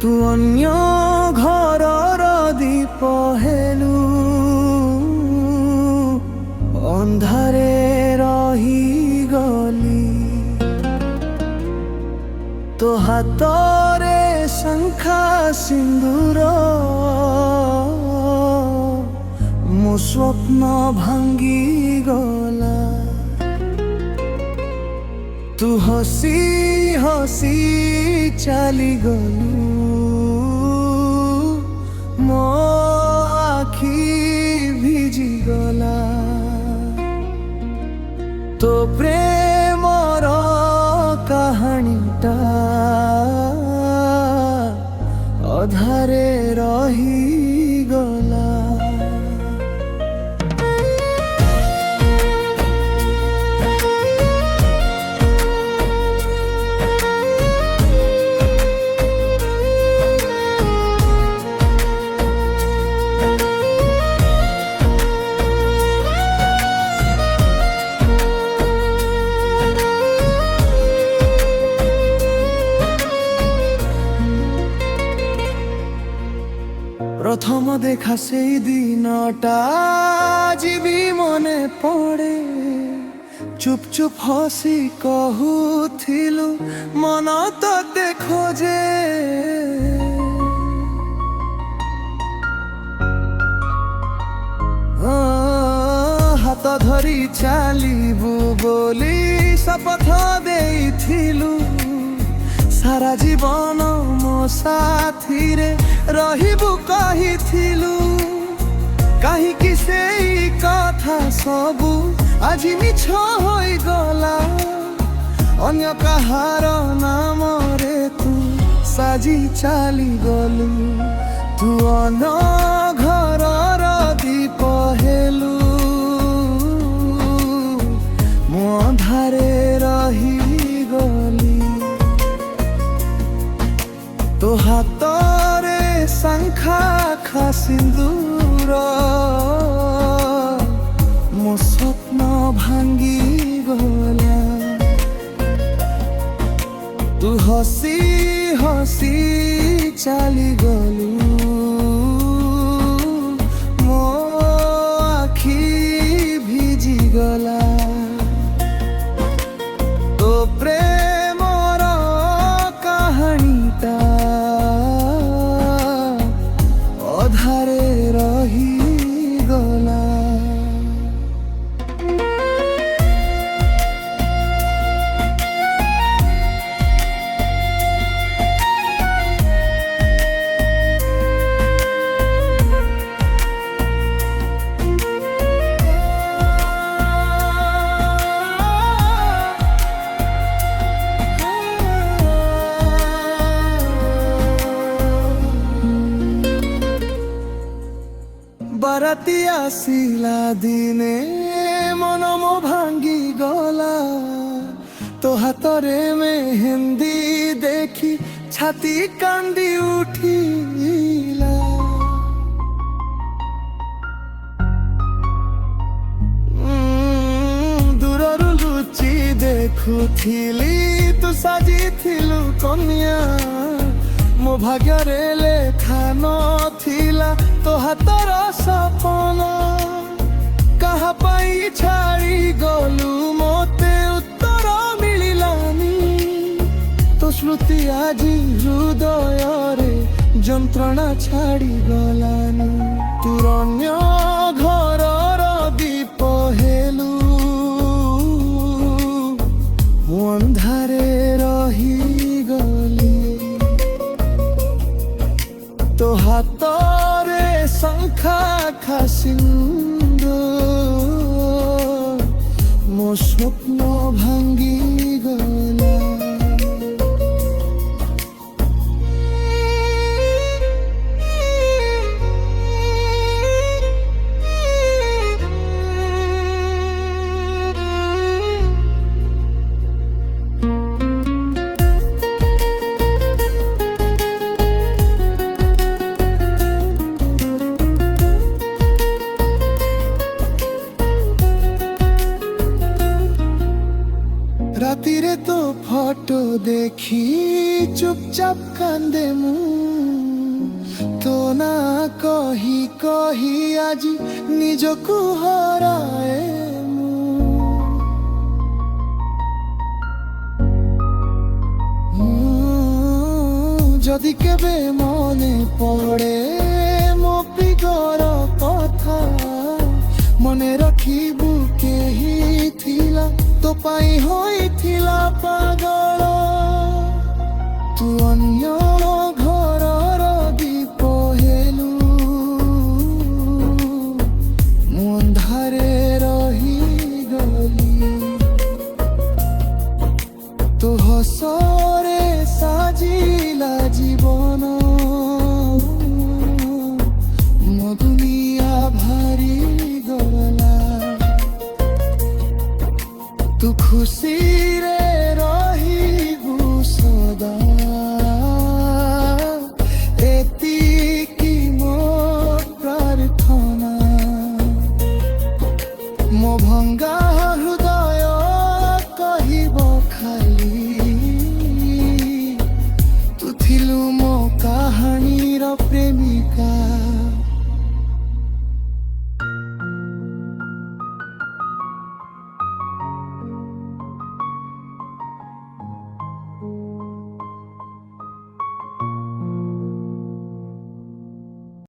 तू अन्य घरर दीप हेलु अंधारे रही गली तो हातरे शंखा सिंदूर मो स्वप्न भांगी गला तू हसी हसी चली गलु मो आखी भिजी गला तो प्रेमर कहानीटा अधारे रही गला। प्रथम देखा से दिनटा जीवी मने पड़े चुप चुप हसी कहूथिलु मन तते खोजे हाथ धरी चलिबु बोली शपथ देइथिलु सारा जीवन मो साथी रे रहिबु कहिथिलु काहीकि सेई कथा सबु आज मिछ होई गला अन्य कहार नाम रे तू साजी चली गलु तू अन घरर दीप हेलु मो अंधारे रही गली तो हातरे शंखा खा सिंदूर मो स्वप्न भांगी गला तू हसी हसी चली गलु मो आखी भिजी गला तो प्रेमर कहानीटा अधारे रही गला। बाराती आसिला दिने मन मो भांगी गला तो हातरे मेहंदी देखी छाती कांदी उठिला दूररु लुचि देखुथिली तू साजिथिलु कन्या मो भाग्य रे लेखा नथिला तो हातर सपना कहा पाई छाड़ी गलु मोते उत्तर मिलिलानी तो स्मृति आज हृदय रे जंत्रणा छाड़ी गलानी तू अन्य घरर दीप हेलु अंधारे रही गली तो हातरे शंखा खा सिंदूर मो स्वप्न भांगी गला। रातिरे तो फोटो देखी चुपचाप कांदे मु তো না কহি কহি আজি নিজকু হরায়ে যদি কেবে মনে পড়ে ମୋ ପିଗର କଥା ମନେ ରଖିବୁ କେହି ଥିଲା ତୋ ପାଇଁ ହୋଇଥିଲା ପାଗଳ ତୁ ଅନ୍ୟ ଘରର ଦୀପ ହେଲୁ ମୁଁ ଅନ୍ଧାରେ ରହିଗଲି ତୋ ହସରେ ସାଜିଲା ଜୀବନ ମୋ ଦୁନିଆ ଭାରି ଗଲା ତୁ ଖୁସିରେ ରହିବୁ ସଦା ଏତିକି ମୋ ପ୍ରାର୍ଥନା ମୋ ଭଙ୍ଗା